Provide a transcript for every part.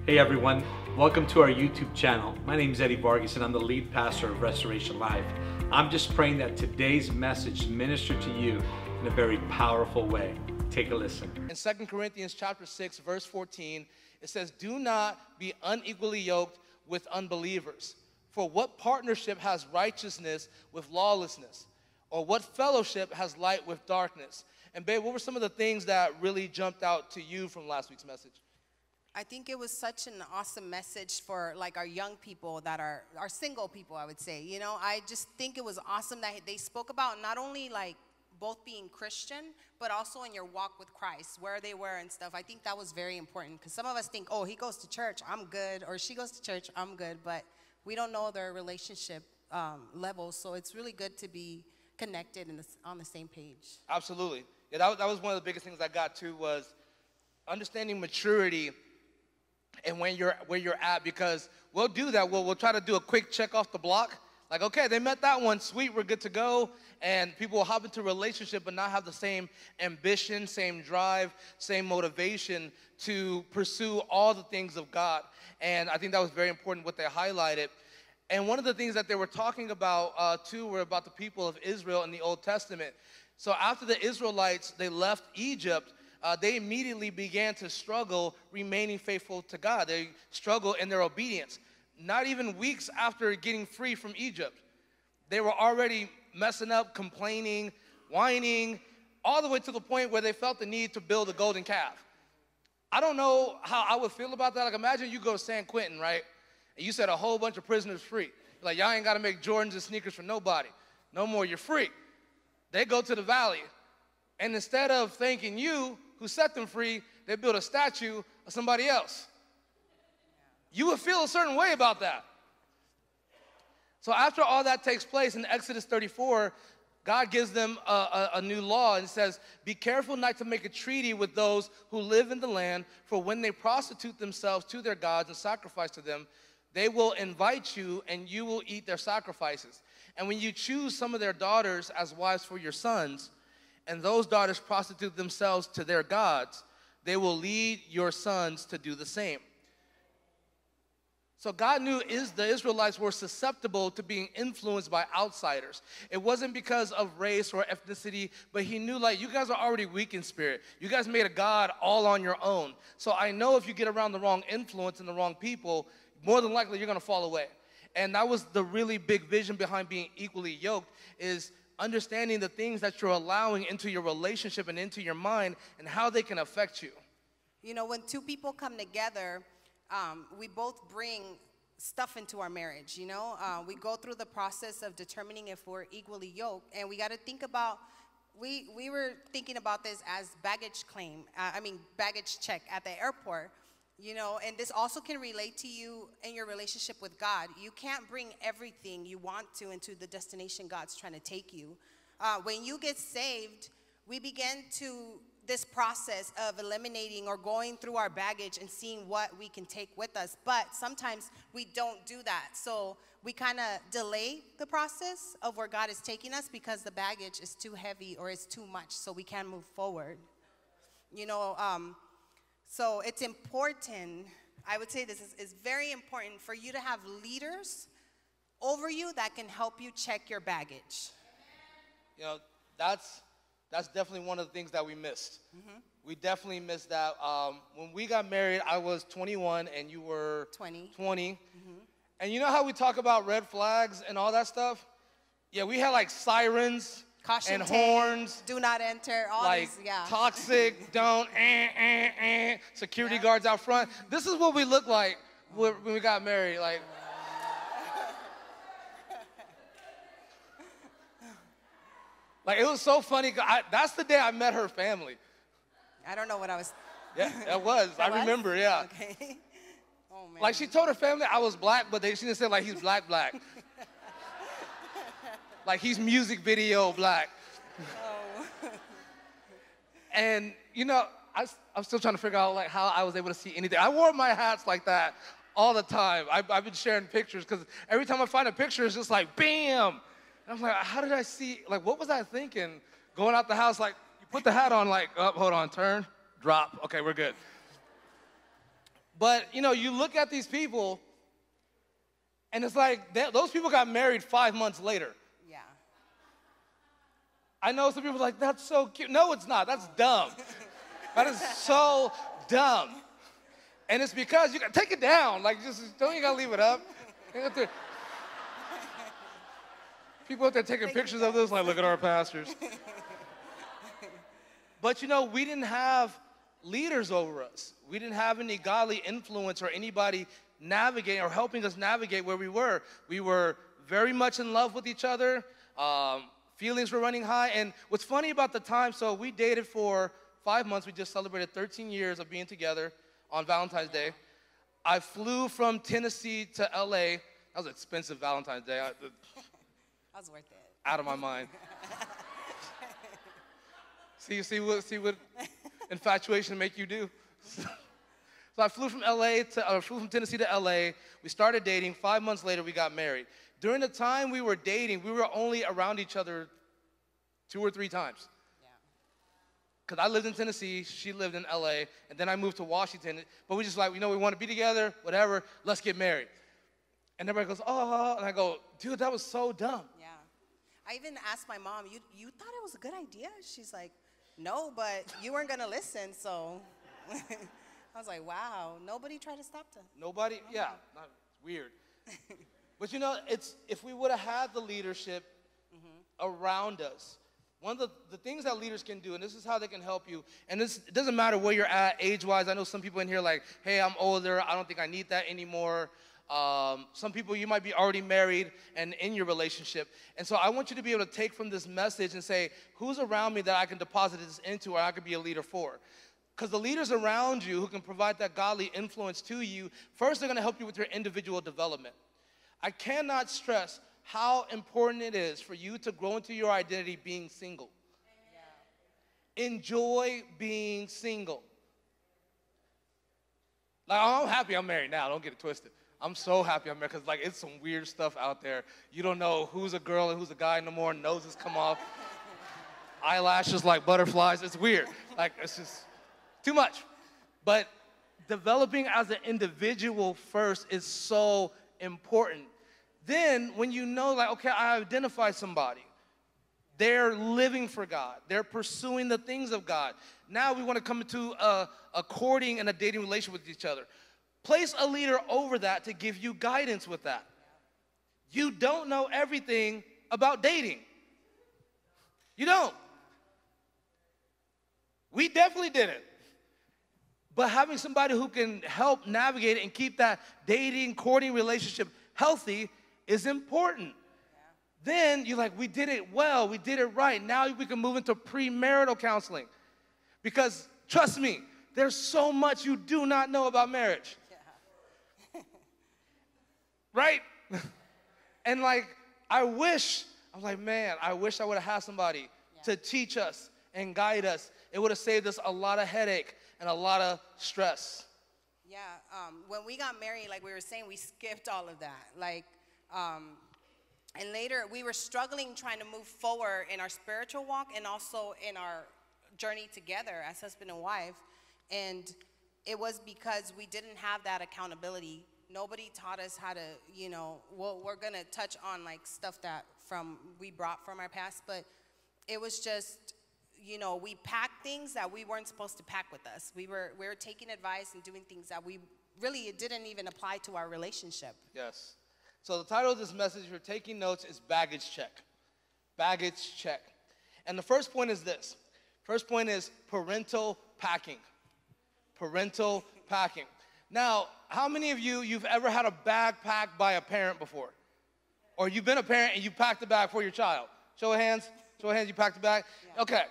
Hey everyone, welcome to our YouTube channel. My name is Eddie Vargas and I'm the lead pastor of Restoration Life. I'm just praying that today's message minister to you in a very powerful way. Take a listen. In 2 Corinthians chapter 6, verse 14, it says, "Do not be unequally yoked with unbelievers. For what partnership has righteousness with lawlessness? Or what fellowship has light with darkness?" And babe, what were some of the things that really jumped out to you from last week's message? I think it was such an awesome message for like our young people that are single people, I would say. You know, I just think it was awesome that they spoke about not only like both being Christian, but also in your walk with Christ, where they were and stuff. I think that was very important because some of us think, oh, he goes to church, I'm good, or she goes to church, I'm good, but we don't know their relationship levels, so it's really good to be connected and on the same page. Absolutely. Yeah, that was one of the biggest things I got to was understanding maturity and where you're at, because we'll do that. We'll try to do a quick check off the block. Like, okay, they met that one, sweet, we're good to go. And people will hop into a relationship but not have the same ambition, same drive, same motivation to pursue all the things of God. And I think that was very important what they highlighted. And one of the things that they were talking about too were about the people of Israel in the Old Testament. So after the Israelites, they left Egypt, they immediately began to struggle remaining faithful to God. They struggled in their obedience. Not even weeks after getting free from Egypt, they were already messing up, complaining, whining, all the way to the point where they felt the need to build a golden calf. I don't know how I would feel about that. Like, imagine you go to San Quentin, right? And you set a whole bunch of prisoners free. Like, y'all ain't got to make Jordans and sneakers for nobody. No more, you're free. They go to the valley, and instead of thanking you who set them free, they build a statue of somebody else. You would feel a certain way about that. So after all that takes place in Exodus 34, God gives them a new law and says, "Be careful not to make a treaty with those who live in the land, for when they prostitute themselves to their gods and sacrifice to them, they will invite you and you will eat their sacrifices. And when you choose some of their daughters as wives for your sons, and those daughters prostitute themselves to their gods, they will lead your sons to do the same." So God knew the Israelites were susceptible to being influenced by outsiders. It wasn't because of race or ethnicity, but he knew, like, you guys are already weak in spirit. You guys made a God all on your own. So I know if you get around the wrong influence and the wrong people, more than likely you're going to fall away. And that was the really big vision behind being equally yoked, is understanding the things that you're allowing into your relationship and into your mind and how they can affect you. You know, when two people come together, we both bring stuff into our marriage, you know. We go through the process of determining if we're equally yoked, and we got to think about, we were thinking about this as baggage baggage check at the airport, you know, and this also can relate to you in your relationship with God. You can't bring everything you want to into the destination God's trying to take you. When you get saved, we begin to this process of eliminating or going through our baggage and seeing what we can take with us. But sometimes we don't do that. So we kind of delay the process of where God is taking us because the baggage is too heavy or it's too much, so we can't move forward. You know, so it's important, I would say this is very important for you to have leaders over you that can help you check your baggage. You know, that's definitely one of the things that we missed. Mm-hmm. We definitely missed that. When we got married, I was 21 and you were 20. Mm-hmm. And you know how we talk about red flags and all that stuff? Yeah, we had like sirens, caution and tape, horns. Do not enter, all like these, yeah. Toxic, don't, security guards out front. This is what we looked like when we got married. Like, like, it was so funny. That's the day I met her family. I don't know what I was. Yeah, it was. I remember, yeah. Okay. Oh, man. Like, she told her family I was black, but she didn't say, like, he's black. Like, he's music video black. Oh. And, you know, I'm still trying to figure out, like, how I was able to see anything. I wore my hats like that all the time. I've been sharing pictures, because every time I find a picture, it's just like, bam! And I'm like, how did I see, like, what was I thinking? Going out the house, like, you put the hat on, like, oh, hold on, turn, drop, okay, we're good. But, you know, you look at these people, and it's like those people got married 5 months later. Yeah. I know some people are like, that's so cute. No, it's not. That's dumb. That is so dumb. And it's because you got take it down. Like, just don't you gotta leave it up. People out there taking pictures of this, like, look at our pastors. But you know, we didn't have leaders over us. We didn't have any godly influence or anybody navigating or helping us navigate where we were. We were very much in love with each other. Feelings were running high. And what's funny about the time, so we dated for 5 months. We just celebrated 13 years of being together on Valentine's Day. I flew from Tennessee to LA. That was expensive Valentine's Day. That was worth it. Out of my mind. See what infatuation make you do. So I flew from Tennessee to LA. We started dating. 5 months later, we got married. During the time we were dating, we were only around each other 2 or 3 times. Because I lived in Tennessee, she lived in LA, and then I moved to Washington. But we just like, you know, we want to be together, whatever, let's get married. And everybody goes, oh, and I go, dude, that was so dumb. Yeah. I even asked my mom, you thought it was a good idea? She's like, no, but you weren't going to listen, so. I was like, wow, nobody tried to stop them. Nobody? Yeah, not weird. But you know, if we would have had the leadership around us, one of the things that leaders can do, and this is how they can help you, and it doesn't matter where you're at age-wise. I know some people in here like, hey, I'm older. I don't think I need that anymore. Some people, you might be already married and in your relationship. And so I want you to be able to take from this message and say, who's around me that I can deposit this into or I could be a leader for? Because the leaders around you who can provide that godly influence to you, first they're going to help you with your individual development. I cannot stress how important it is for you to grow into your identity being single. Yeah. Enjoy being single. Like, I'm happy I'm married now. Don't get it twisted. I'm so happy I'm married because, like, it's some weird stuff out there. You don't know who's a girl and who's a guy no more. Noses come off. Eyelashes like butterflies. It's weird. Like, it's just too much. But developing as an individual first is so important. Then when you know, like, okay, I identify somebody. They're living for God. They're pursuing the things of God. Now we want to come into a courting and a dating relationship with each other. Place a leader over that to give you guidance with that. You don't know everything about dating. You don't. We definitely didn't. But having somebody who can help navigate it and keep that dating, courting relationship healthy is important. Yeah. Then you're like, we did it well, we did it right. Now we can move into premarital counseling. Because trust me, there's so much you do not know about marriage. Yeah. Right? And like, I wish I wish I would have had somebody to teach us and guide us. It would have saved us a lot of headache and a lot of stress. Yeah, when we got married, like we were saying, we skipped all of that. Like, and later we were struggling trying to move forward in our spiritual walk and also in our journey together as husband and wife. And it was because we didn't have that accountability. Nobody taught us how to, you know, well, we're going to touch on like stuff that we brought from our past, but it was just, you know, we packed things that we weren't supposed to pack with us. We were taking advice and doing things that it didn't even apply to our relationship. Yes. So the title of this message, if you're taking notes, is Baggage Check. Baggage Check. And the first point is this. First point is parental packing. Parental packing. Now, how many of you've ever had a bag packed by a parent before? Or you've been a parent and you packed a bag for your child? Show of hands. Show of hands, you packed a bag? Yeah. Okay.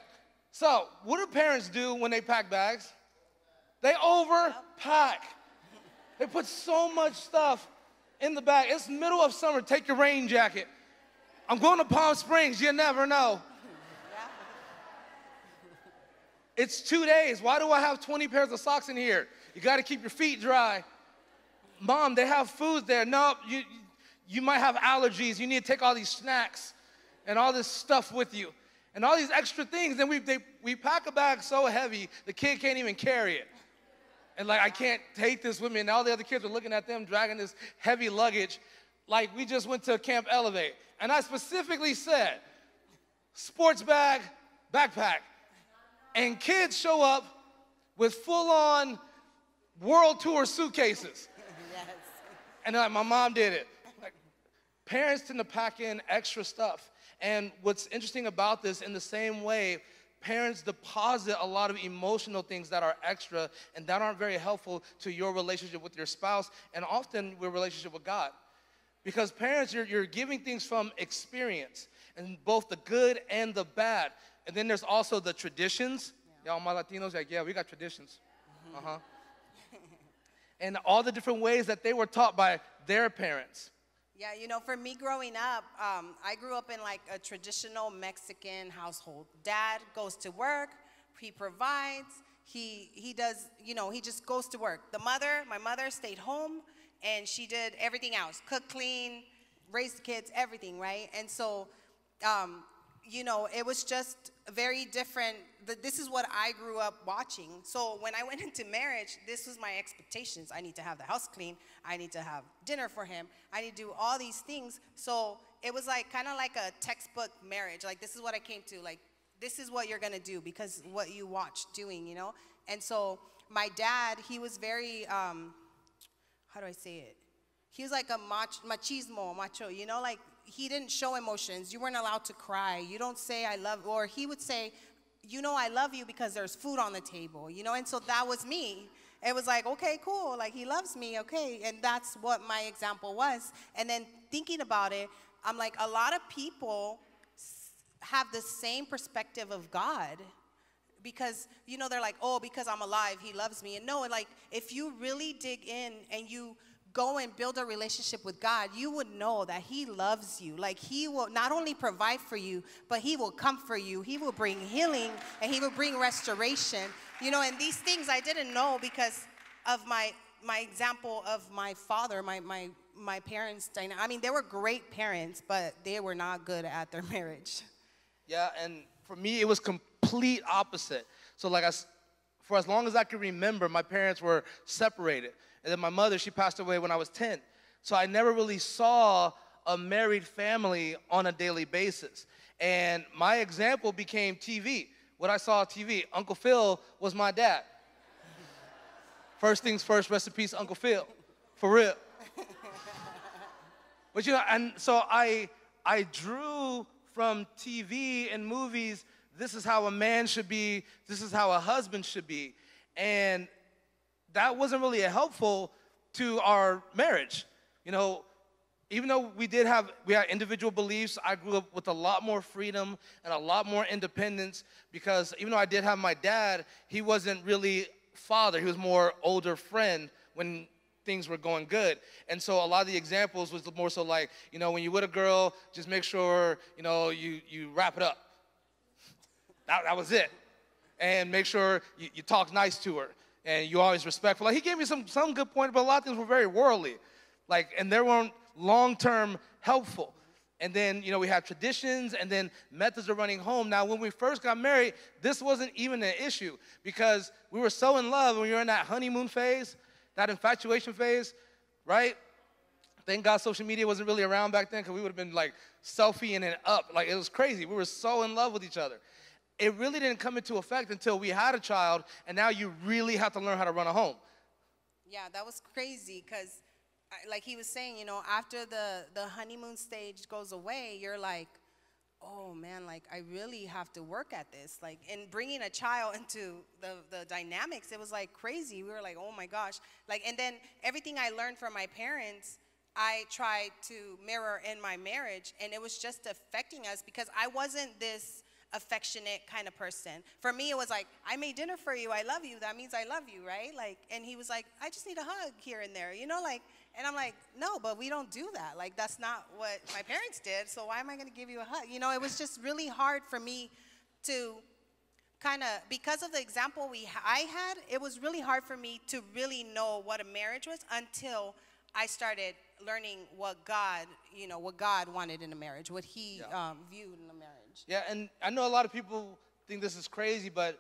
So, what do parents do when they pack bags? They overpack. They put so much stuff in the bag. It's middle of summer. Take your rain jacket. I'm going to Palm Springs. You never know. It's 2 days. Why do I have 20 pairs of socks in here? You got to keep your feet dry. Mom, they have food there. No, you might have allergies. You need to take all these snacks and all this stuff with you. And all these extra things. Then we pack a bag so heavy, the kid can't even carry it. And like, I can't take this with me. And all the other kids are looking at them dragging this heavy luggage. Like, we just went to Camp Elevate. And I specifically said, sports bag, backpack. And kids show up with full-on world tour suitcases. Yes. And like, my mom did it. Like, parents tend to pack in extra stuff. And what's interesting about this, in the same way, parents deposit a lot of emotional things that are extra and that aren't very helpful to your relationship with your spouse and often your relationship with God. Because parents, you're giving things from experience, and both the good and the bad. And then there's also the traditions. Y'all, my Latinos, like, yeah, we got traditions. And all the different ways that they were taught by their parents. Yeah, you know, for me growing up, I grew up in like a traditional Mexican household. Dad goes to work, he provides, he does, you know, he just goes to work. My mother stayed home, and she did everything else, cook, clean, raise the kids, everything, right? And so, you know, it was just very different. This is what I grew up watching. So when I went into marriage, this was my expectations. I need to have the house clean. I need to have dinner for him. I need to do all these things. So it was like kind of like a textbook marriage. Like, this is what I came to. Like, this is what you're going to do because what you watched doing, you know? And so my dad, he was very, how do I say it? He was like a macho, you know, like he didn't show emotions. You weren't allowed to cry. You don't say I love, or he would say, you know, I love you because there's food on the table, you know? And so that was me. It was like, okay, cool, like he loves me, okay. And that's what my example was. And then thinking about it, I'm like, a lot of people have the same perspective of God. Because, you know, they're like, oh, because I'm alive, he loves me. And no, like, if you really dig in and you go and build a relationship with God, you would know that he loves you. Like, he will not only provide for you, but he will comfort you. He will bring healing, and he will bring restoration. You know, and these things I didn't know because of my example of my father, my parents. I mean, they were great parents, but they were not good at their marriage. Yeah, and for me, it was complete opposite. So like, for as long as I can remember, my parents were separated. And then my mother, she passed away when I was 10. So I never really saw a married family on a daily basis. And my example became TV. What I saw on TV, Uncle Phil was my dad. First things first, rest in peace, Uncle Phil, for real. But you know, and so I drew from TV and movies, this is how a man should be, this is how a husband should be. And that wasn't really helpful to our marriage. You know, even though we had individual beliefs, I grew up with a lot more freedom and a lot more independence, because even though I did have my dad, he wasn't really father. He was more older friend when things were going good. And so a lot of the examples was more so like, you know, when you're with a girl, just make sure, you know, you wrap it up. That was it. And make sure you talk nice to her. And you always respectful. Like, he gave me some good points, but a lot of things were very worldly. Like, and they weren't long-term helpful. And then, you know, we have traditions and then methods of running home. Now, when we first got married, this wasn't even an issue because we were so in love when we were in that honeymoon phase, that infatuation phase, right? Thank God social media wasn't really around back then, because we would have been like selfieing it up. Like, it was crazy. We were so in love with each other. It really didn't come into effect until we had a child, and now you really have to learn how to run a home. Yeah, that was crazy because, like he was saying, you know, after the honeymoon stage goes away, you're like, oh, man, like, I really have to work at this. Like, and bringing a child into the dynamics, it was, like, crazy. We were like, oh, my gosh. Like, and then everything I learned from my parents, I tried to mirror in my marriage, and it was just affecting us because I wasn't this affectionate kind of person. For me, it was like, I made dinner for you, I love you, that means I love you, right? Like, and he was like, I just need a hug here and there, you know, like, and I'm like, no, but we don't do that. Like, that's not what my parents did, so why am I gonna give you a hug? You know, it was just really hard for me to kind of, because of the example I had, it was really hard for me to really know what a marriage was until I started learning what God, you know, what God wanted in a marriage, what he viewed in a marriage. Yeah, and I know a lot of people think this is crazy, but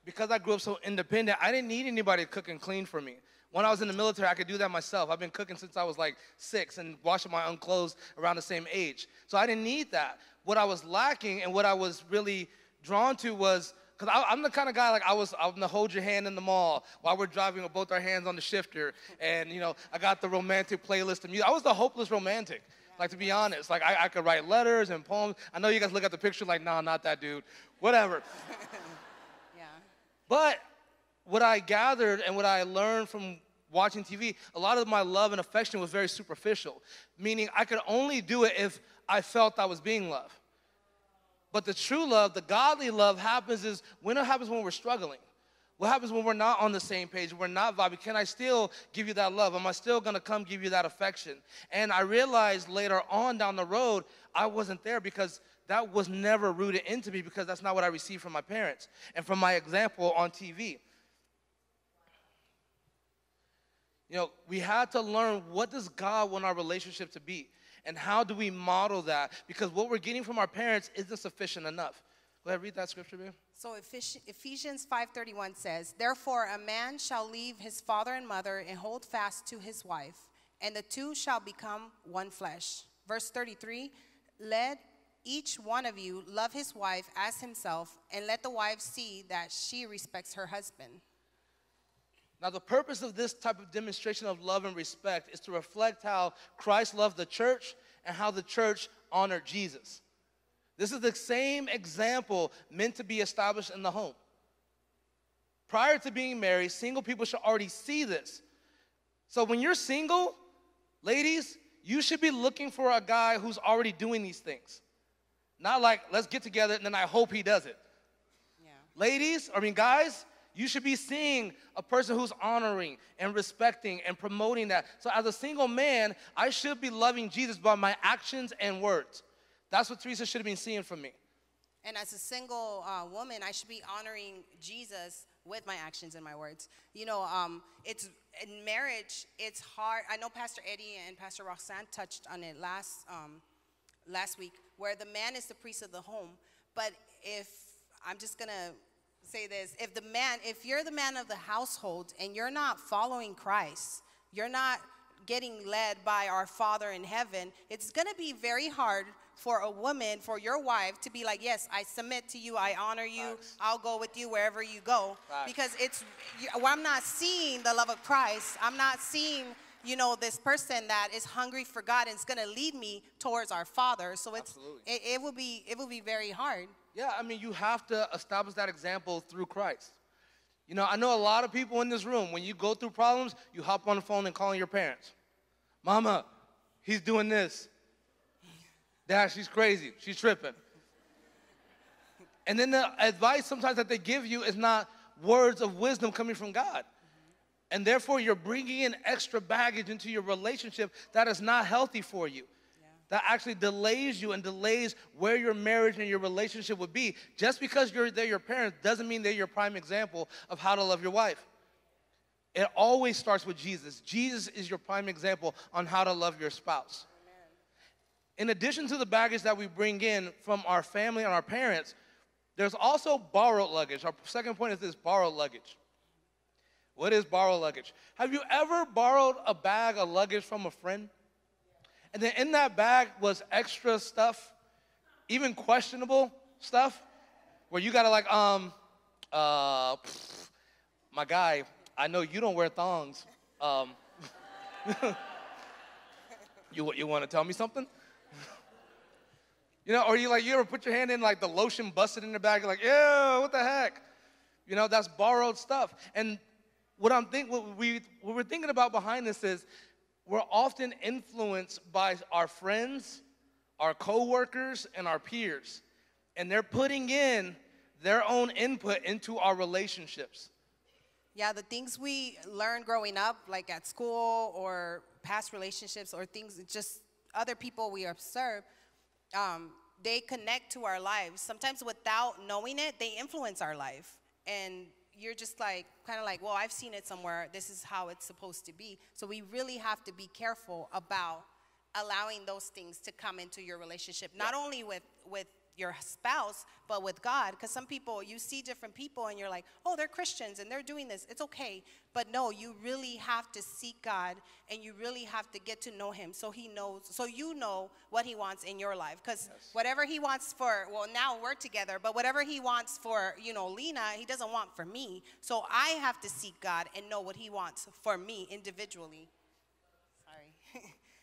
because I grew up so independent, I didn't need anybody to cook and clean for me. When I was in the military, I could do that myself. I've been cooking since I was like 6 and washing my own clothes around the same age. So I didn't need that. What I was lacking and what I was really drawn to was, because I'm the kind of guy, like I'm the hold your hand in the mall while we're driving with both our hands on the shifter. And, you know, I got the romantic playlist of music. I was the hopeless romantic, like, to be honest. Like, I could write letters and poems. I know you guys look at the picture like, nah, not that dude. Whatever. Yeah. But what I gathered and what I learned from watching TV, a lot of my love and affection was very superficial, meaning I could only do it if I felt I was being loved. But the true love, the godly love happens when we're struggling. What happens when we're not on the same page, we're not vibing? Can I still give you that love? Am I still gonna come give you that affection? And I realized later on down the road, I wasn't there because that was never rooted into me, because that's not what I received from my parents and from my example on TV. You know, we had to learn, what does God want our relationship to be? And how do we model that? Because what we're getting from our parents isn't sufficient enough. Go ahead, read that scripture, babe. So Ephesians 5:31 says, "Therefore a man shall leave his father and mother and hold fast to his wife, and the two shall become one flesh." Verse 33, "Let each one of you love his wife as himself, and let the wife see that she respects her husband." Now, the purpose of this type of demonstration of love and respect is to reflect how Christ loved the church and how the church honored Jesus. This is the same example meant to be established in the home. Prior to being married, single people should already see this. So when you're single, ladies, you should be looking for a guy who's already doing these things. Not like, let's get together and then I hope he does it. Yeah. Guys, you should be seeing a person who's honoring and respecting and promoting that. So as a single man, I should be loving Jesus by my actions and words. That's what Teresa should have been seeing from me. And as a single woman, I should be honoring Jesus with my actions and my words. You know, it's in marriage, it's hard. I know Pastor Eddie and Pastor Roxanne touched on it last week, where the man is the priest of the home. But I'm just gonna say this, if you're the man of the household and you're not following Christ, you're not getting led by our Father in heaven, it's gonna be very hard for a woman, for your wife, to be like, yes, I submit to you, I honor you, Facts. I'll go with you wherever you go. Facts. Because I'm not seeing the love of Christ. I'm not seeing, you know, this person that is hungry for God and is going to lead me towards our Father. So it will be very hard. Yeah, I mean, you have to establish that example through Christ. You know, I know a lot of people in this room, when you go through problems, you hop on the phone and call your parents. Mama, he's doing this. Dad, she's crazy. She's tripping. And then the advice sometimes that they give you is not words of wisdom coming from God. And therefore, you're bringing in extra baggage into your relationship that is not healthy for you. Yeah. That actually delays you and delays where your marriage and your relationship would be. Just because they're your parents doesn't mean they're your prime example of how to love your wife. It always starts with Jesus. Jesus is your prime example on how to love your spouse. In addition to the baggage that we bring in from our family and our parents, there's also borrowed luggage. Our second point is this: borrowed luggage. What is borrowed luggage? Have you ever borrowed a bag of luggage from a friend? And then in that bag was extra stuff, even questionable stuff, where you gotta like, my guy, I know you don't wear thongs. You wanna tell me something? You know, or you ever put your hand in, like the lotion busted in the bag, you're like, yeah, what the heck? You know, that's borrowed stuff. And what we're thinking about behind this is we're often influenced by our friends, our coworkers, and our peers. And they're putting in their own input into our relationships. Yeah, the things we learned growing up, like at school or past relationships or things, just other people we observe, they connect to our lives. Sometimes without knowing it, they influence our life. And you're just like, kind of like, well, I've seen it somewhere. This is how it's supposed to be. So we really have to be careful about allowing those things to come into your relationship, not only with your spouse, but with God. Because some people, you see different people and you're like, oh, they're Christians and they're doing this. It's okay. But no, you really have to seek God, and you really have to get to know him so he knows, so you know what he wants in your life. Because whatever he wants for, well, now we're together, but whatever he wants for, you know, Lena, he doesn't want for me. So I have to seek God and know what he wants for me individually.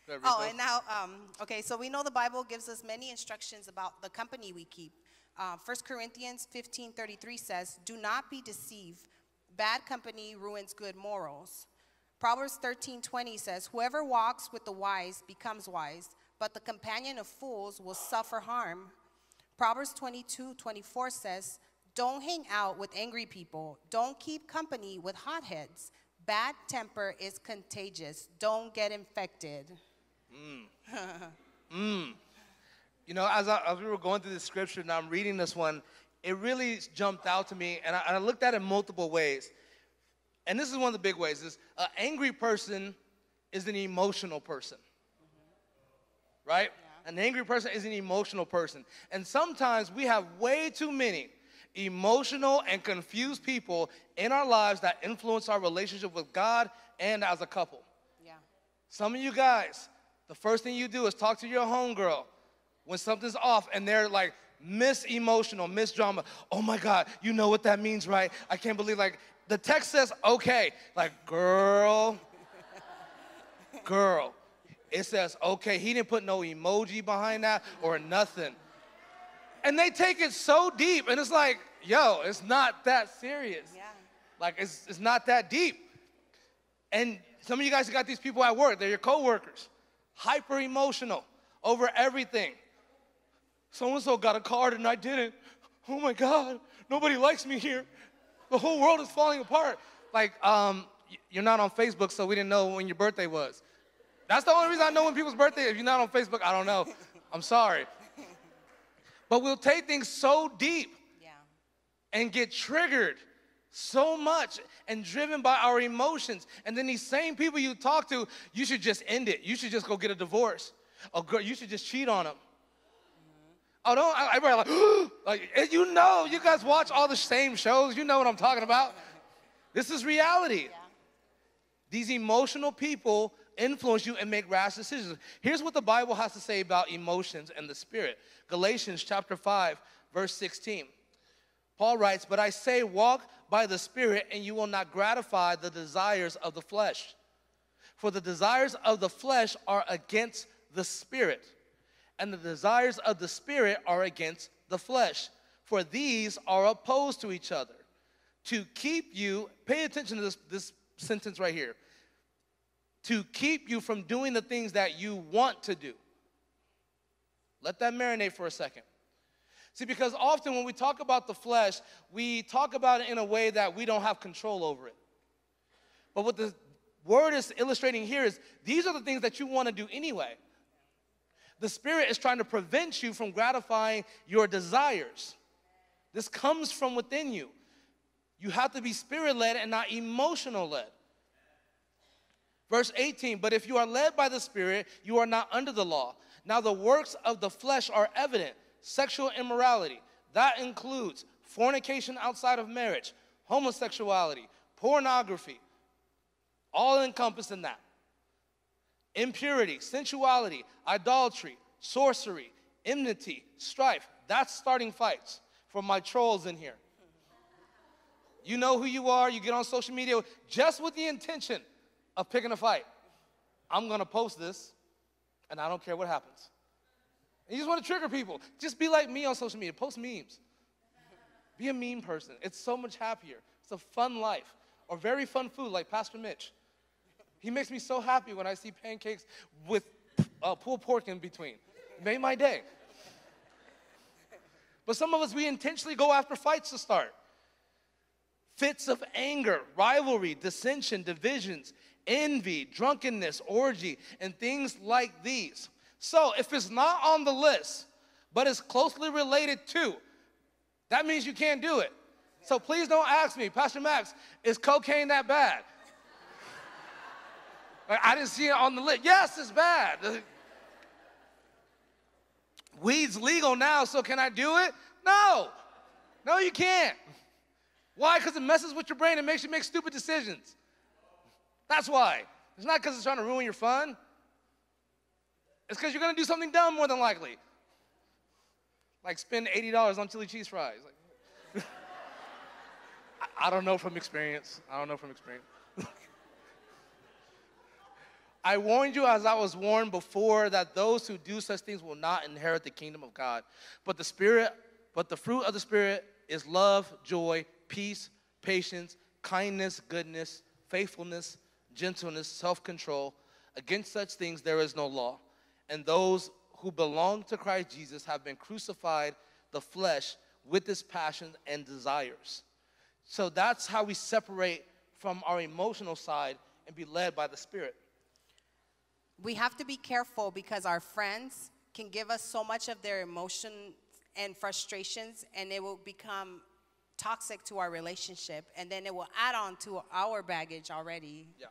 Sorry. Oh, and now, okay, so we know the Bible gives us many instructions about the company we keep. 1 Corinthians 15:33 says, do not be deceived. Bad company ruins good morals. Proverbs 13:20 says, whoever walks with the wise becomes wise, but the companion of fools will suffer harm. Proverbs 22:24 says, don't hang out with angry people. Don't keep company with hotheads. Bad temper is contagious. Don't get infected. You know, as we were going through this scripture and I'm reading this one, it really jumped out to me, and I looked at it multiple ways. And this is one of the big ways, is an angry person is an emotional person, right? Yeah. An angry person is an emotional person. And sometimes we have way too many emotional and confused people in our lives that influence our relationship with God and as a couple. Yeah. Some of you guys, the first thing you do is talk to your homegirl when something's off, and they're like, Miss Emotional, Miss Drama. Oh my God, you know what that means, right? I can't believe, like, the text says, okay. Like, girl, it says, okay. He didn't put no emoji behind that or nothing. And they take it so deep, and it's like, yo, it's not that serious. Yeah. Like, it's not that deep. And some of you guys got these people at work, they're your coworkers, hyper emotional over everything. So-and-so got a card and I didn't. Oh my God, nobody likes me here. The whole world is falling apart. Like, you're not on Facebook, so we didn't know when your birthday was. That's the only reason I know when people's birthday is. If you're not on Facebook, I don't know. I'm sorry. But we'll take things so deep and get triggered so much and driven by our emotions. And then these same people you talk to, you should just end it. You should just go get a divorce. Or girl, you should just cheat on them. Oh, don't, everybody like, you know, you guys watch all the same shows. You know what I'm talking about. This is reality. Yeah. These emotional people influence you and make rash decisions. Here's what the Bible has to say about emotions and the spirit. Galatians chapter 5, verse 16. Paul writes, but I say, walk by the Spirit, and you will not gratify the desires of the flesh. For the desires of the flesh are against the Spirit, and the desires of the Spirit are against the flesh. For these are opposed to each other. To keep you, pay attention to this sentence right here. To keep you from doing the things that you want to do. Let that marinate for a second. See, because often when we talk about the flesh, we talk about it in a way that we don't have control over it. But what the word is illustrating here is these are the things that you want to do anyway. The Spirit is trying to prevent you from gratifying your desires. This comes from within you. You have to be Spirit-led and not emotional-led. Verse 18, but if you are led by the Spirit, you are not under the law. Now the works of the flesh are evident. Sexual immorality, that includes fornication outside of marriage, homosexuality, pornography, all encompassed in that. Impurity, sensuality, idolatry, sorcery, enmity, strife. That's starting fights for my trolls in here. You know who you are. You get on social media just with the intention of picking a fight. I'm going to post this, and I don't care what happens. And you just want to trigger people. Just be like me on social media. Post memes. Be a meme person. It's so much happier. It's a fun life. Or very fun food like Pastor Mitch. He makes me so happy when I see pancakes with pulled pork in between. It made my day. But some of us, we intentionally go after fights to start. Fits of anger, rivalry, dissension, divisions, envy, drunkenness, orgy, and things like these. So if it's not on the list, but it's closely related to, that means you can't do it. So please don't ask me, Pastor Max, is cocaine that bad? I didn't see it on the list. Yes, it's bad. Weed's legal now, so can I do it? No. No, you can't. Why? Because it messes with your brain. It makes you make stupid decisions. That's why. It's not because it's trying to ruin your fun. It's because you're going to do something dumb more than likely. Like spend $80 on chili cheese fries. Like, I don't know from experience. I warned you as I was warned before that those who do such things will not inherit the kingdom of God. But the fruit of the Spirit is love, joy, peace, patience, kindness, goodness, faithfulness, gentleness, self-control. Against such things there is no law. And those who belong to Christ Jesus have been crucified the flesh with its passions and desires. So that's how we separate from our emotional side and be led by the Spirit. We have to be careful because our friends can give us so much of their emotions and frustrations, and it will become toxic to our relationship, and then it will add on to our baggage already. Yeah.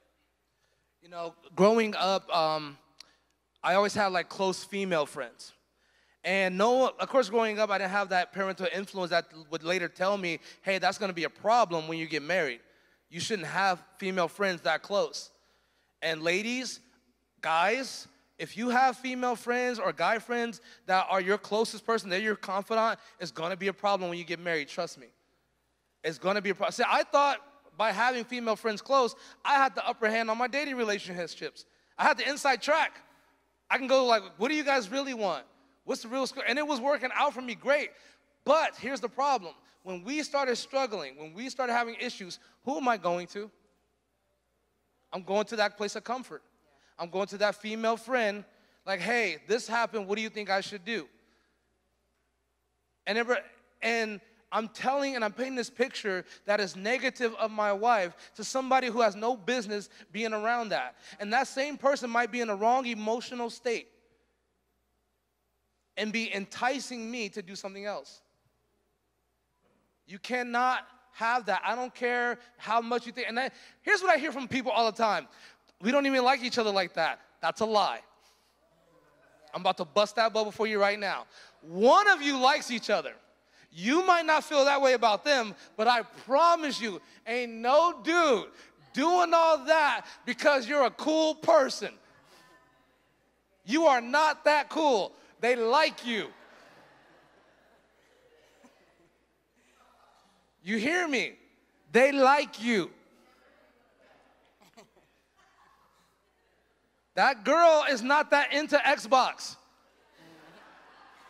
You know, growing up, I always had like close female friends. And of course, growing up, I didn't have that parental influence that would later tell me, hey, that's going to be a problem when you get married. You shouldn't have female friends that close. And ladies, guys, if you have female friends or guy friends that are your closest person, they're your confidant, it's going to be a problem when you get married, trust me. It's going to be a problem. See, I thought by having female friends close, I had the upper hand on my dating relationships. I had the inside track. I can go like, what do you guys really want? What's the real score? And it was working out for me great. But here's the problem. When we started struggling, when we started having issues, who am I going to? I'm going to that place of comfort. I'm going to that female friend, like, hey, this happened. What do you think I should do? And I'm telling and I'm painting this picture that is negative of my wife to somebody who has no business being around that. And that same person might be in a wrong emotional state and be enticing me to do something else. You cannot have that. I don't care how much you think. And here's what I hear from people all the time. We don't even like each other like that. That's a lie. I'm about to bust that bubble for you right now. One of you likes each other. You might not feel that way about them, but I promise you, ain't no dude doing all that because you're a cool person. You are not that cool. They like you. You hear me? They like you. That girl is not that into Xbox.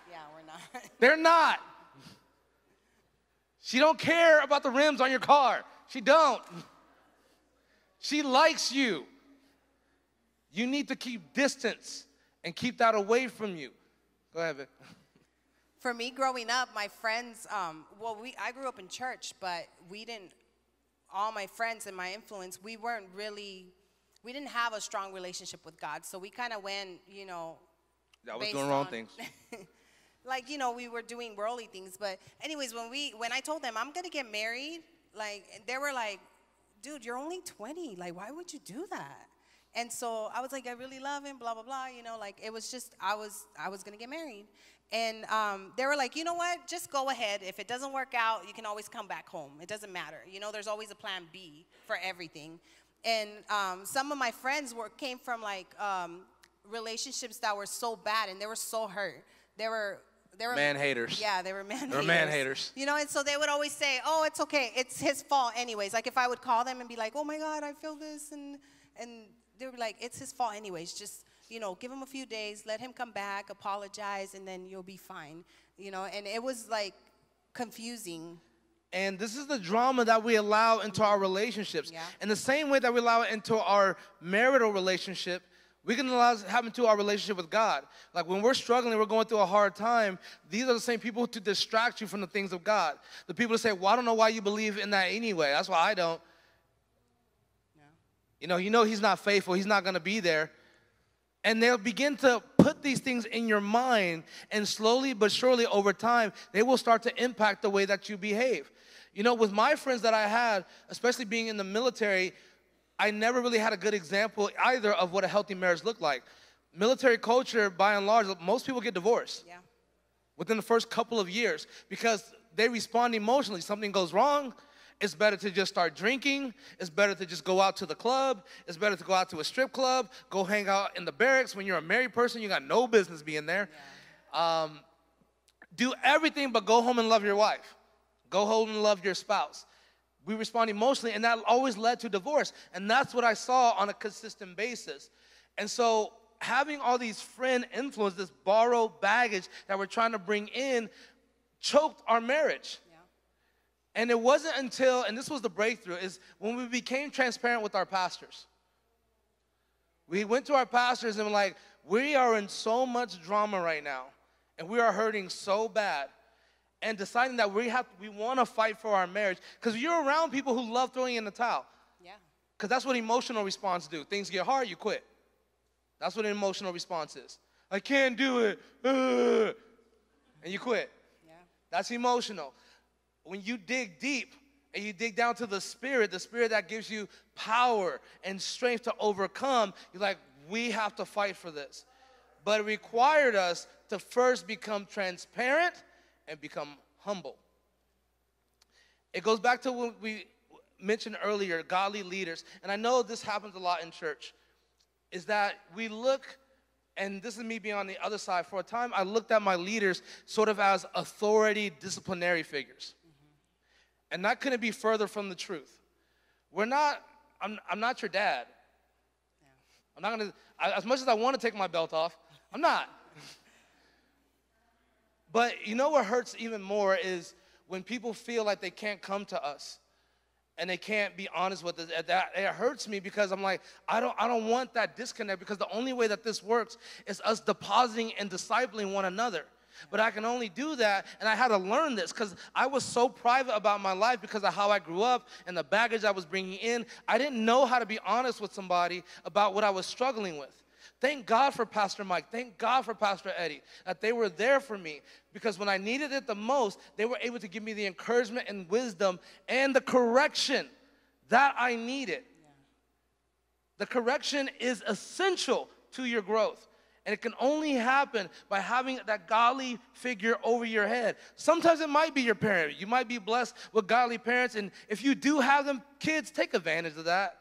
Yeah, we're not. They're not. She don't care about the rims on your car. She don't. She likes you. You need to keep distance and keep that away from you. Go ahead, Vic. For me, growing up, my friends, I grew up in church, but all my friends and my influence, we didn't have a strong relationship with God. So we kind of went, I was doing wrong things. Like, we were doing worldly things. But anyways, when I told them I'm going to get married, like, they were like, dude, you're only 20. Like, why would you do that? And so I was like, I really love him, blah, blah, blah. Like, it was just, I was going to get married. And they were like, you know what? Just go ahead. If it doesn't work out, you can always come back home. It doesn't matter. There's always a plan B for everything. And some of my friends came from, like, relationships that were so bad, and they were so hurt. They were man haters. Yeah, they were man haters. They were man haters. And so they would always say, oh, it's okay. It's his fault anyways. Like, if I would call them and be like, oh, my God, I feel this. And they would be like, it's his fault anyways. Just, give him a few days. Let him come back, apologize, and then you'll be fine. And it was, like, confusing. And this is the drama that we allow into our relationships. Yeah. And the same way that we allow it into our marital relationship, we can allow it to happen to our relationship with God. Like when we're struggling, we're going through a hard time, these are the same people to distract you from the things of God. The people that say, well, I don't know why you believe in that anyway. That's why I don't. Yeah. You know he's not faithful. He's not going to be there. And they'll begin to put these things in your mind, and slowly but surely over time, they will start to impact the way that you behave. With my friends that I had, especially being in the military, I never really had a good example either of what a healthy marriage looked like. Military culture, by and large, most people get divorced. Yeah. within the first couple of years because they respond emotionally. Something goes wrong, it's better to just start drinking. It's better to just go out to the club. It's better to go out to a strip club, go hang out in the barracks. When you're a married person, you got no business being there. Yeah. Do everything but go home and love your wife. Go home and love your spouse. We respond emotionally, and that always led to divorce. And that's what I saw on a consistent basis. And so having all these friend influence, this borrowed baggage that we're trying to bring in, choked our marriage. Yeah. And it wasn't until, and this was the breakthrough, is when we became transparent with our pastors. We went to our pastors and were like, we are in so much drama right now, and we are hurting so bad. And deciding that we want to fight for our marriage. Because you're around people who love throwing in the towel. Yeah. Because that's what emotional response do. Things get hard, you quit. That's what an emotional response is. I can't do it. And you quit. Yeah. That's emotional. When you dig deep and you dig down to the spirit that gives you power and strength to overcome, you're like, we have to fight for this. But it required us to first become transparent and become humble. It goes back to what we mentioned earlier, godly leaders. And I know this happens a lot in church, is that we look, and this is me being on the other side. For a time, I looked at my leaders sort of as authority, disciplinary figures. Mm-hmm. And that couldn't be further from the truth. I'm not your dad. Yeah. I'm not gonna, as much as I want to take my belt off, I'm not. But you know what hurts even more is when people feel like they can't come to us and they can't be honest with us. It hurts me because I'm like, I don't want that disconnect, because the only way that this works is us depositing and discipling one another. But I can only do that, and I had to learn this because I was so private about my life because of how I grew up and the baggage I was bringing in. I didn't know how to be honest with somebody about what I was struggling with. Thank God for Pastor Mike. Thank God for Pastor Eddie, that they were there for me, because when I needed it the most, they were able to give me the encouragement and wisdom and the correction that I needed. Yeah. The correction is essential to your growth, and it can only happen by having that godly figure over your head. Sometimes it might be your parent. You might be blessed with godly parents, and if you do have them, kids, take advantage of that.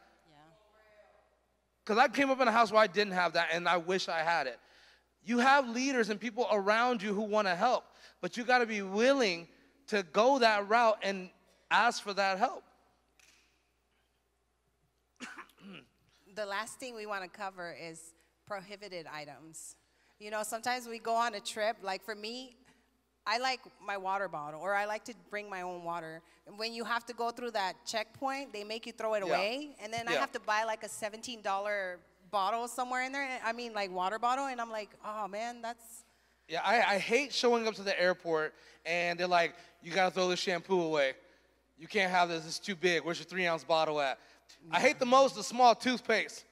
Because I came up in a house where I didn't have that, and I wish I had it. You have leaders and people around you who want to help, but you got to be willing to go that route and ask for that help. The last thing we want to cover is prohibited items. You know, sometimes we go on a trip, like for me, I like my water bottle, or I like to bring my own water. And when you have to go through that checkpoint, they make you throw it away. And then I have to buy like a $17 bottle somewhere in there. I mean, like water bottle. And I'm like, oh, man, that's... Yeah, I hate showing up to the airport, and they're like, you got to throw this shampoo away. You can't have this. It's too big. Where's your 3-ounce bottle at? I hate the most the small toothpaste,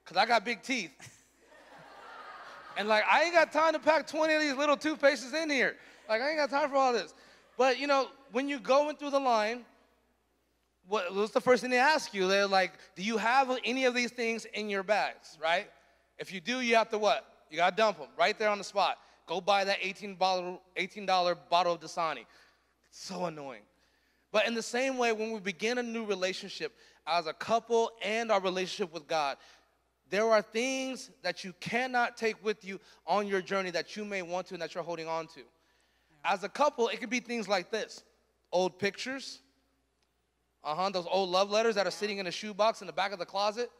because I got big teeth. And, like, I ain't got time to pack 20 of these little toothpastes in here. Like, I ain't got time for all this. But, you know, when you're going through the line, what's the first thing they ask you? They're like, do you have any of these things in your bags, right? If you do, you have to what? You got to dump them right there on the spot. Go buy that $18 bottle of Dasani. It's so annoying. But in the same way, when we begin a new relationship as a couple and our relationship with God, there are things that you cannot take with you on your journey that you may want to and that you're holding on to. As a couple, it could be things like this. Old pictures. Those old love letters that are sitting in a shoebox in the back of the closet.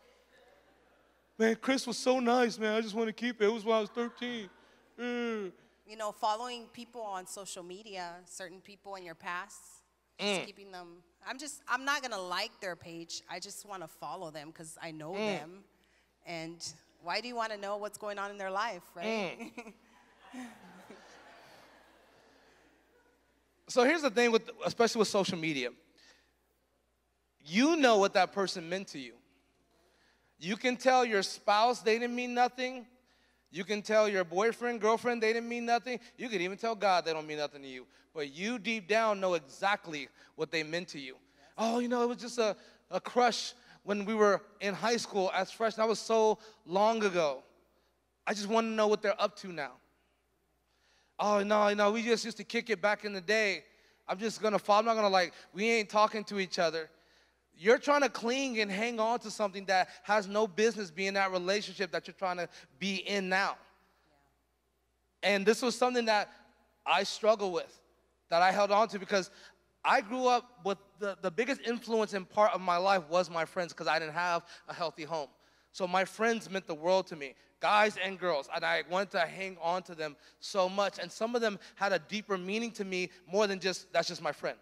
Man, Chris was so nice, man. I just want to keep it. It was when I was 13. You know, following people on social media, certain people in your past, just keeping them. I'm not going to like their page. I just want to follow them because I know them. And why do you want to know what's going on in their life, right? So here's the thing, especially with social media. You know what that person meant to you. You can tell your spouse they didn't mean nothing. You can tell your boyfriend, girlfriend they didn't mean nothing. You can even tell God they don't mean nothing to you. But you deep down know exactly what they meant to you. Oh, you know, it was just a crush when we were in high school as freshmen. That was so long ago. I just want to know what they're up to now. Oh, no, we just used to kick it back in the day. I'm just going to fall. I'm not going to like, we ain't talking to each other. You're trying to cling and hang on to something that has no business being that relationship that you're trying to be in now. Yeah. And this was something that I struggle with, that I held on to, because I grew up with the biggest influence in part of my life was my friends, because I didn't have a healthy home. So my friends meant the world to me, guys and girls, and I wanted to hang on to them so much. And some of them had a deeper meaning to me more than just, that's just my friend.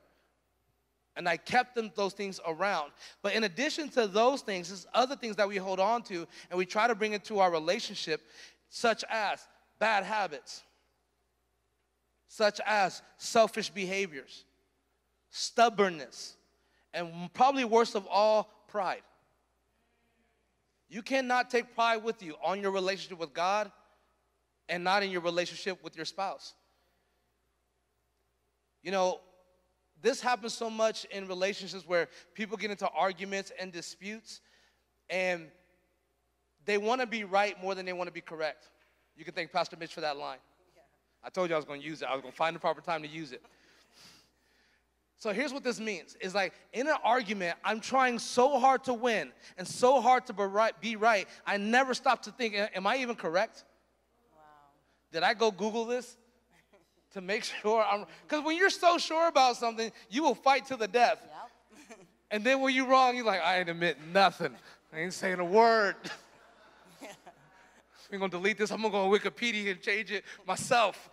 And I kept those things around. But in addition to those things, there's other things that we hold on to and we try to bring into our relationship, such as bad habits, such as selfish behaviors, stubbornness, and probably worst of all, pride. You cannot take pride with you on your relationship with God and not in your relationship with your spouse. You know, this happens so much in relationships where people get into arguments and disputes, and they want to be right more than they want to be correct. You can thank Pastor Mitch for that line. Yeah. I told you I was going to use it. I was going to find the proper time to use it. So here's what this means. It's like in an argument, I'm trying so hard to win and so hard to be right, I never stop to think, am I even correct? Wow. Did I go Google this? To make sure because when you're so sure about something, you will fight to the death. Yep. And then when you're wrong, you're like, I ain't admit nothing. I ain't saying a word. Yeah. We're going to delete this. I'm going to go on Wikipedia and change it myself.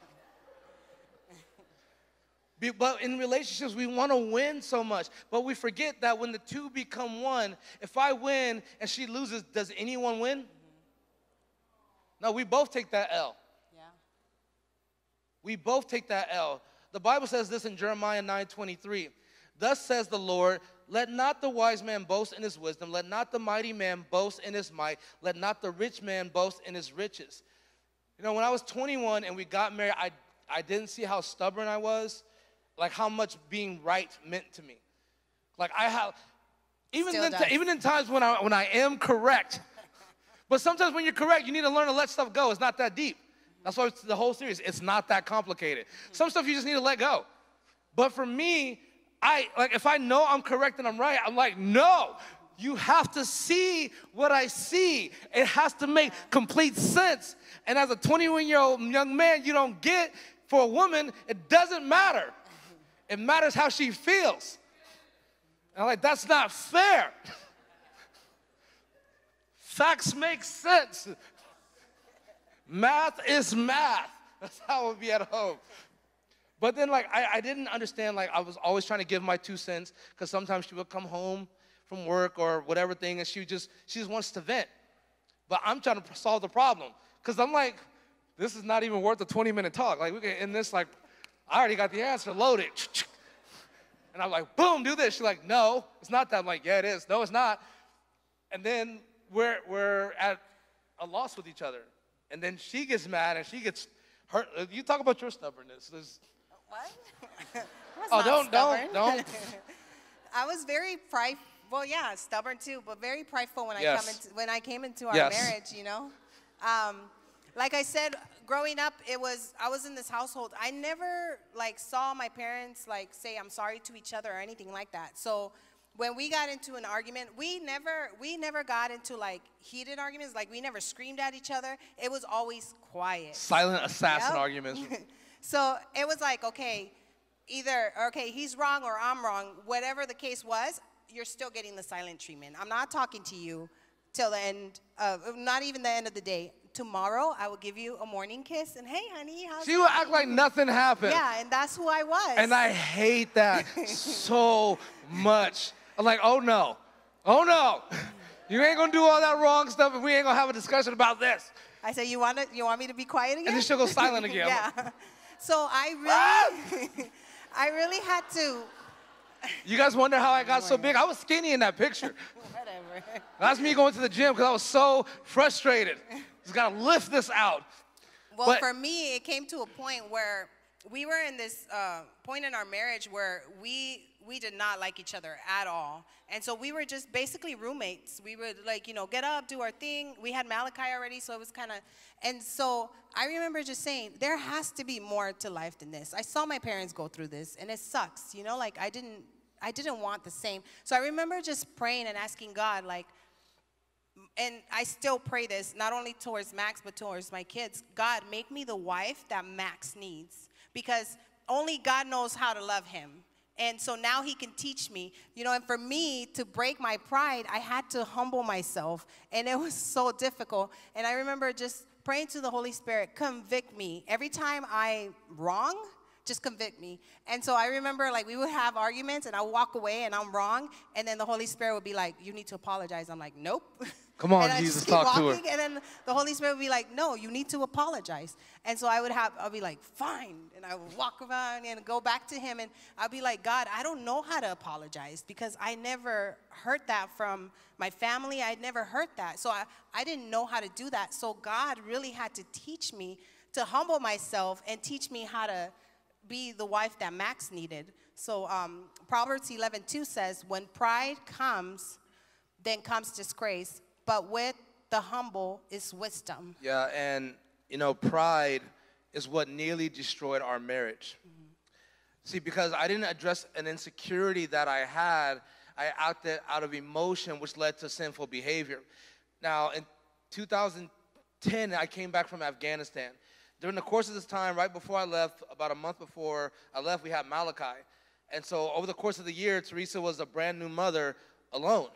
But in relationships, we want to win so much. But we forget that when the two become one, if I win and she loses, does anyone win? Mm-hmm. No, we both take that L. We both take that L. The Bible says this in Jeremiah 9:23. Thus says the Lord, let not the wise man boast in his wisdom. Let not the mighty man boast in his might. Let not the rich man boast in his riches. You know, when I was 21 and we got married, I didn't see how stubborn I was, like how much being right meant to me. Like I have, even in times when I am correct. But sometimes when you're correct, you need to learn to let stuff go. It's not that deep. That's why it's the whole series. It's not that complicated. Some stuff you just need to let go. But for me, if I know I'm correct and I'm right, I'm like, no, you have to see what I see. It has to make complete sense. And as a 21-year-old young man, you don't get, for a woman, it doesn't matter. It matters how she feels. And I'm like, that's not fair. Facts make sense. Math is math. That's how it would be at home. But then, like, I didn't understand, like, I was always trying to give my 2 cents, because sometimes she would come home from work or whatever thing, and she just wants to vent. But I'm trying to solve the problem, because I'm like, this is not even worth a 20-minute talk. Like, we can end this, like, I already got the answer, load it. And I'm like, boom, do this. She's like, no, it's not that. I'm like, yeah, it is. No, it's not. And then we're at a loss with each other. And then she gets mad and she gets hurt. You talk about your stubbornness. What? Oh, don't. I was very prideful. Well, yeah, stubborn too, but very prideful when I came into our marriage. You know, like I said, growing up, I was in this household. I never like saw my parents like say I'm sorry to each other or anything like that. So when we got into an argument, we never got into like heated arguments. Like we never screamed at each other. It was always quiet. Silent assassin arguments. So it was like, okay, either, okay, he's wrong or I'm wrong. Whatever the case was, you're still getting the silent treatment. I'm not talking to you till the end of, not even the end of the day. Tomorrow, I will give you a morning kiss and, hey, honey, how's it? She will act like nothing happened. Yeah, and that's who I was. And I hate that so much. I'm like, oh no, you ain't gonna do all that wrong stuff and we ain't gonna have a discussion about this. I said, you want me to be quiet again? And then she'll go silent again. Yeah. So I really had to. You guys wonder how I got so big? I was skinny in that picture. Whatever. That's me going to the gym because I was so frustrated. Just gotta lift this out. Well, for me, it came to a point where we were in this point in our marriage where we did not like each other at all. And so we were just basically roommates. We would like, get up, do our thing. We had Malachi already, so it was kind of, and so I remember just saying, there has to be more to life than this. I saw my parents go through this, and it sucks, like I didn't want the same. So I remember just praying and asking God, like, and I still pray this, not only towards Max, but towards my kids. God, make me the wife that Max needs, because only God knows how to love him. And so now he can teach me, and for me to break my pride, I had to humble myself. And it was so difficult. And I remember just praying to the Holy Spirit, convict me. Every time I wrong, just convict me. And so I remember, like, we would have arguments, and I walk away, and I'm wrong. And then the Holy Spirit would be like, you need to apologize. I'm like, nope. Come on, and Jesus, talk to her. And then the Holy Spirit would be like, no, you need to apologize. And so I'll be like, fine. And I would walk around and go back to him. And I'll be like, God, I don't know how to apologize, because I never heard that from my family. I'd never heard that. So I didn't know how to do that. So God really had to teach me to humble myself and teach me how to be the wife that Max needed. So Proverbs 11:2 says, when pride comes, then comes disgrace, but with the humble is wisdom. Yeah, and pride is what nearly destroyed our marriage. Mm-hmm. See, because I didn't address an insecurity that I had, I acted out of emotion, which led to sinful behavior. Now, in 2010, I came back from Afghanistan. During the course of this time, right before I left, about a month before I left, we had Malachi. And so over the course of the year, Teresa was a brand new mother alone.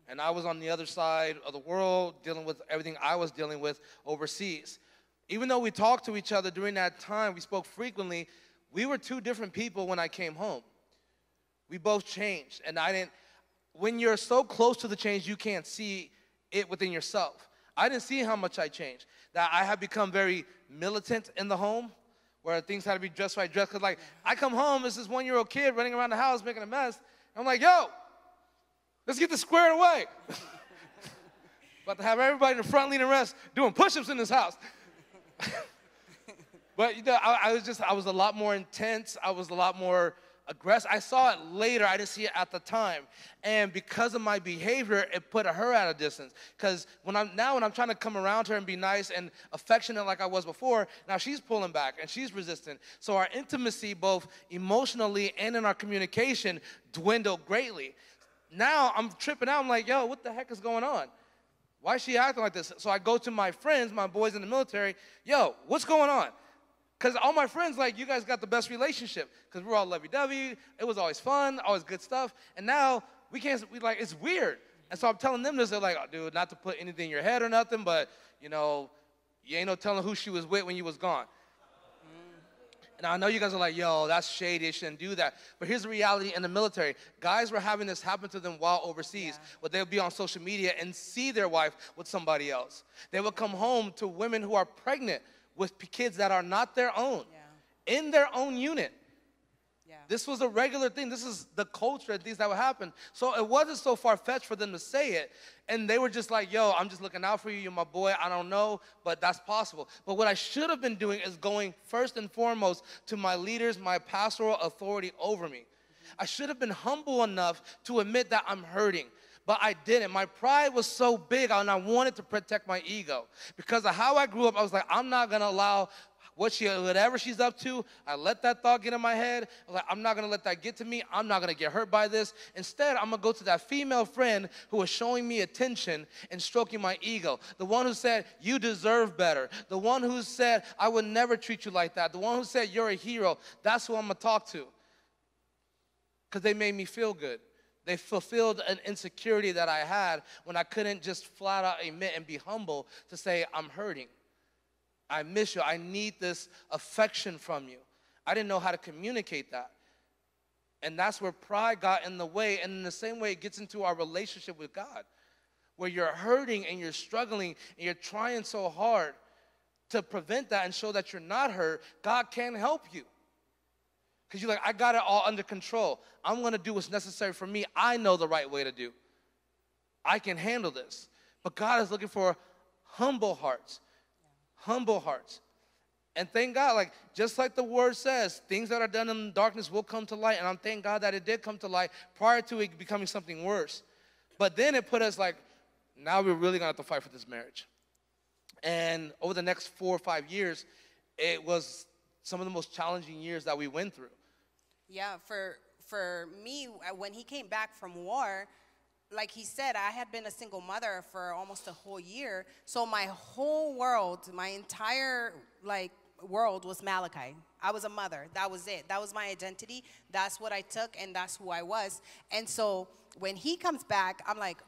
And I was on the other side of the world dealing with everything I was dealing with overseas. Even though we talked to each other during that time, we spoke frequently, we were two different people when I came home. We both changed. And when you're so close to the change, you can't see it within yourself. I didn't see how much I changed. That I had become very militant in the home, where things had to be just right, dressed. Because, like, I come home, this is 1-year-old kid running around the house making a mess. And I'm like, yo, let's get this squared away. About to have everybody in the front leaning rest doing push-ups in this house. But I was a lot more intense. I was a lot more aggressive. I saw it later. I didn't see it at the time. And because of my behavior, it put her at a distance. Because when I'm trying to come around her and be nice and affectionate like I was before, now she's pulling back and she's resistant. So our intimacy, both emotionally and in our communication, dwindled greatly. Now I'm tripping out. I'm like, yo, what the heck is going on? Why is she acting like this? So I go to my friends, my boys in the military, yo, what's going on? Because all my friends, like, you guys got the best relationship. Because we're all lovey-dovey. It was always fun, always good stuff. And now it's weird. And so I'm telling them this. They're like, oh, dude, not to put anything in your head or nothing, but, you ain't no telling who she was with when you was gone. And I know you guys are like, yo, that's shady, shouldn't do that. But here's the reality in the military. Guys were having this happen to them while overseas. But they would be on social media and see their wife with somebody else. They would come home to women who are pregnant with kids that are not their own, in their own unit. Yeah. This was a regular thing. This is the culture and things that would happen. So it wasn't so far-fetched for them to say it. And they were just like, yo, I'm just looking out for you. You're my boy. I don't know, but that's possible. But what I should have been doing is going first and foremost to my leaders, my pastoral authority over me. I should have been humble enough to admit that I'm hurting. But I didn't. My pride was so big, and I wanted to protect my ego. Because of how I grew up, I was like, I'm not going to allow whatever she's up to. I let that thought get in my head. I was like, I'm not going to let that get to me. I'm not going to get hurt by this. Instead, I'm going to go to that female friend who was showing me attention and stroking my ego. The one who said, you deserve better. The one who said, I would never treat you like that. The one who said, you're a hero. That's who I'm going to talk to. Because they made me feel good. They fulfilled an insecurity that I had when I couldn't just flat out admit and be humble to say, I'm hurting. I miss you. I need this affection from you. I didn't know how to communicate that. And that's where pride got in the way. And in the same way, it gets into our relationship with God, where you're hurting and you're struggling and you're trying so hard to prevent that and show that you're not hurt. God can help you. Because you're like, I got it all under control. I'm going to do what's necessary for me. I know the right way to do. I can handle this. But God is looking for humble hearts. Humble hearts. And thank God, like, just like the word says, things that are done in darkness will come to light. And I'm thank God that it did come to light prior to it becoming something worse. But then it put us like, now we're really going to have to fight for this marriage. And over the next 4 or 5 years, it was some of the most challenging years that we went through. Yeah, for me, when he came back from war, like he said, I had been a single mother for almost a whole year. So my whole world, my entire world was Malachi. I was a mother. That was it. That was my identity. That's what I took, and that's who I was. And so when he comes back, I'm like,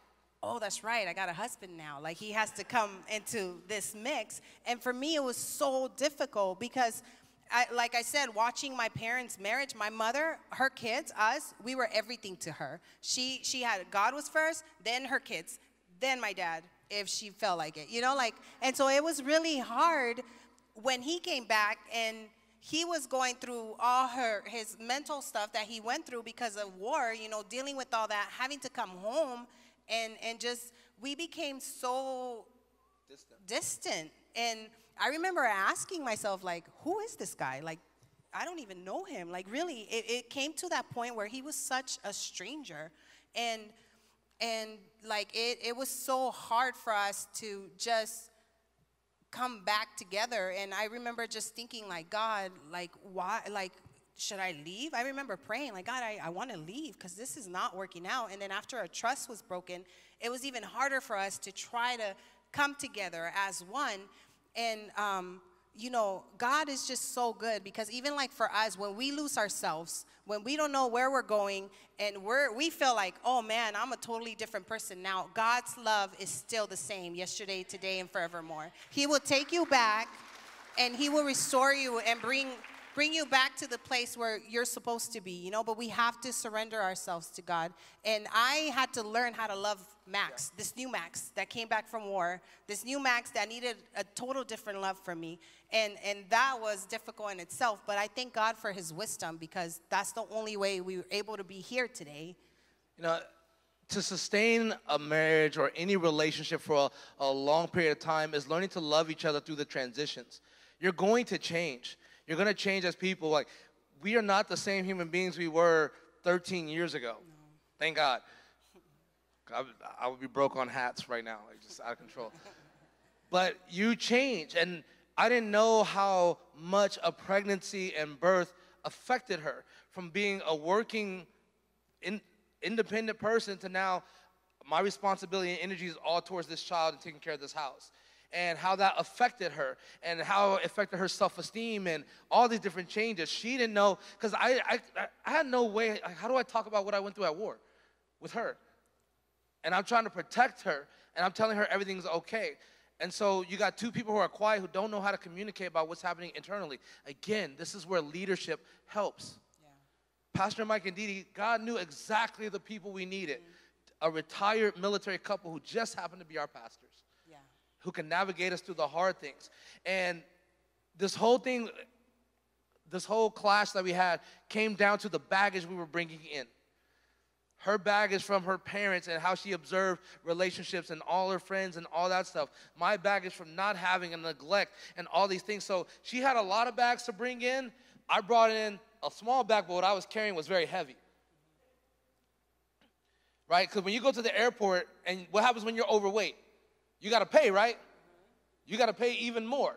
oh, that's right. I got a husband now. Like, he has to come into this mix. And for me, it was so difficult because, like I said, watching my parents' marriage, my mother, her kids, us, we were everything to her. She had, God was first, then her kids, then my dad, if she felt like it, you know, like, and so it was really hard when he came back and he was going through all his mental stuff that he went through because of war, you know, dealing with all that, having to come home and just, we became so distant. And I remember asking myself, like, who is this guy? Like, I don't even know him. Like, really, it came to that point where he was such a stranger. And like, it was so hard for us to just come back together. And I remember just thinking, like, God, like, why, like, should I leave? I remember praying, like, God, I want to leave because this is not working out. And then after our trust was broken, it was even harder for us to try to come together as one. And, you know, God is just so good because even like for us, when we lose ourselves, when we don't know where we're going and we feel like, oh man, I'm a totally different person now, God's love is still the same yesterday, today, and forevermore. He will take you back and he will restore you and bring you back to the place where you're supposed to be, you know, but we have to surrender ourselves to God. And I had to learn how to love Max, this new Max that came back from war, this new Max that needed a total different love from me. And that was difficult in itself, but I thank God for his wisdom because that's the only way we were able to be here today. You know, to sustain a marriage or any relationship for a long period of time is learning to love each other through the transitions. You're going to change. You're going to change as people. Like, we are not the same human beings we were 13 years ago. No. Thank God. I would be broke on hats right now, like just out of control. But you change. And I didn't know how much a pregnancy and birth affected her. From being a working, independent person to now my responsibility and energy is all towards this child and taking care of this house. And how that affected her and how it affected her self-esteem and all these different changes. She didn't know, because I had no way, like, how do I talk about what I went through at war with her? And I'm trying to protect her, and I'm telling her everything's okay. And so you got two people who are quiet, who don't know how to communicate about what's happening internally. Again, this is where leadership helps. Yeah. Pastor Mike and Dee Dee, God knew exactly the people we needed. A retired military couple who just happened to be our pastors. Who can navigate us through the hard things. And this whole thing, this whole clash that we had came down to the baggage we were bringing in. Her baggage from her parents and how she observed relationships and all her friends and all that stuff. My baggage from not having and neglect and all these things. So she had a lot of bags to bring in. I brought in a small bag, but what I was carrying was very heavy. Right? Because when you go to the airport, and what happens when you're overweight? You got to pay, right? You got to pay even more.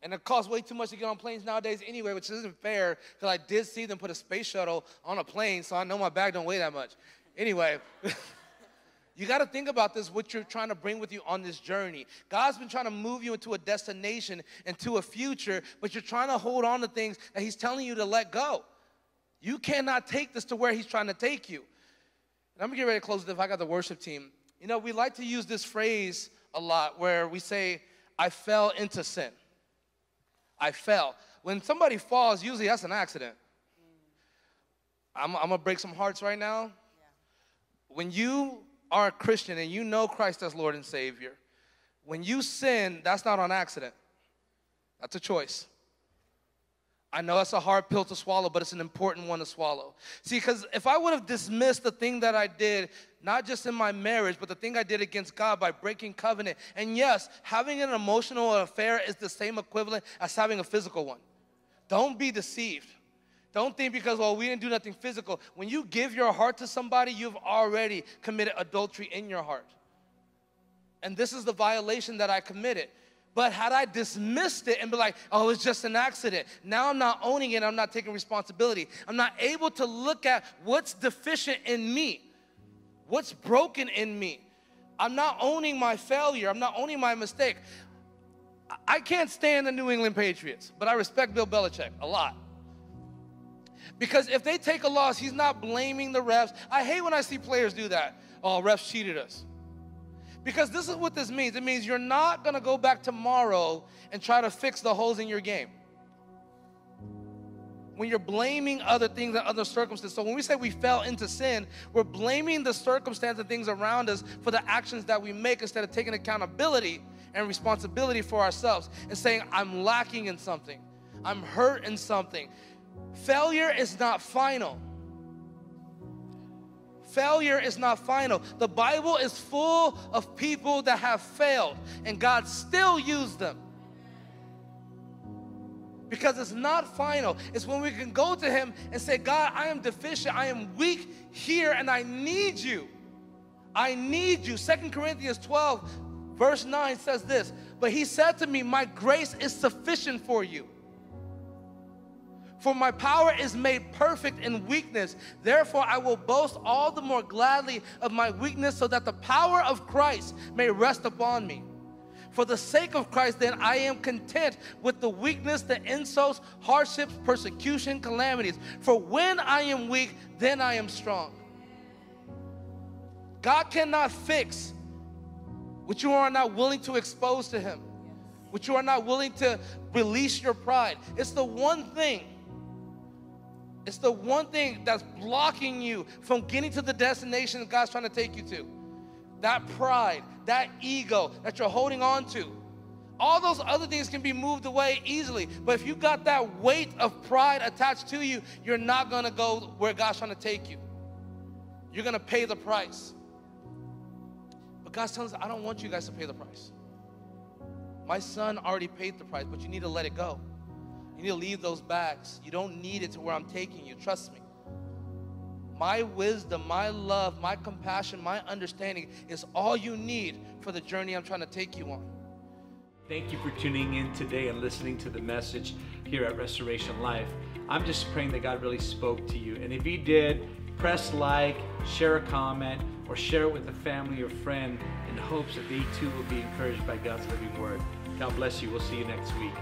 And it costs way too much to get on planes nowadays anyway, which isn't fair because I did see them put a space shuttle on a plane, so I know my bag don't weigh that much. Anyway, you got to think about this, what you're trying to bring with you on this journey. God's been trying to move you into a destination, into a future, but you're trying to hold on to things that he's telling you to let go. You cannot take this to where he's trying to take you. And I'm going to get ready to close it if I got the worship team. You know, we like to use this phrase a lot where we say, I fell into sin. I fell. When somebody falls, usually that's an accident. I'm going to break some hearts right now. Yeah. When you are a Christian and you know Christ as Lord and Savior, when you sin, that's not on accident. That's a choice. I know it's a hard pill to swallow, but it's an important one to swallow. See, because if I would have dismissed the thing that I did, not just in my marriage, but the thing I did against God by breaking covenant, and yes, having an emotional affair is the same equivalent as having a physical one. Don't be deceived. Don't think because, well, we didn't do nothing physical. When you give your heart to somebody, you've already committed adultery in your heart. And this is the violation that I committed. But had I dismissed it and be like, oh, it's just an accident, now I'm not owning it, I'm not taking responsibility. I'm not able to look at what's deficient in me, what's broken in me. I'm not owning my failure, I'm not owning my mistake. I can't stand the New England Patriots, but I respect Bill Belichick a lot. Because if they take a loss, he's not blaming the refs. I hate when I see players do that. Oh, refs cheated us. Because this is what this means. It means you're not going to go back tomorrow and try to fix the holes in your game. When you're blaming other things and other circumstances. So when we say we fell into sin, we're blaming the circumstances and things around us for the actions that we make instead of taking accountability and responsibility for ourselves and saying, I'm lacking in something. I'm hurt in something. Failure is not final. Failure is not final. The Bible is full of people that have failed, and God still used them. Because it's not final. It's when we can go to Him and say, God, I am deficient, I am weak here, and I need you. I need you. 2 Corinthians 12, verse 9 says this, but He said to me, my grace is sufficient for you. For my power is made perfect in weakness. Therefore, I will boast all the more gladly of my weakness so that the power of Christ may rest upon me. For the sake of Christ, then, I am content with the weakness, the insults, hardships, persecution, calamities. For when I am weak, then I am strong. God cannot fix what you are not willing to expose to Him, what you are not willing to release your pride. It's the one thing. It's the one thing that's blocking you from getting to the destination God's trying to take you to. That pride, that ego that you're holding on to. All those other things can be moved away easily. But if you got that weight of pride attached to you, you're not going to go where God's trying to take you. You're going to pay the price. But God's telling us, I don't want you guys to pay the price. My son already paid the price, but you need to let it go. You need to leave those bags. You don't need it to where I'm taking you. Trust me. My wisdom, my love, my compassion, my understanding is all you need for the journey I'm trying to take you on. Thank you for tuning in today and listening to the message here at Restoration Life. I'm just praying that God really spoke to you. And if He did, press like, share a comment, or share it with a family or friend in hopes that they too will be encouraged by God's living word. God bless you. We'll see you next week.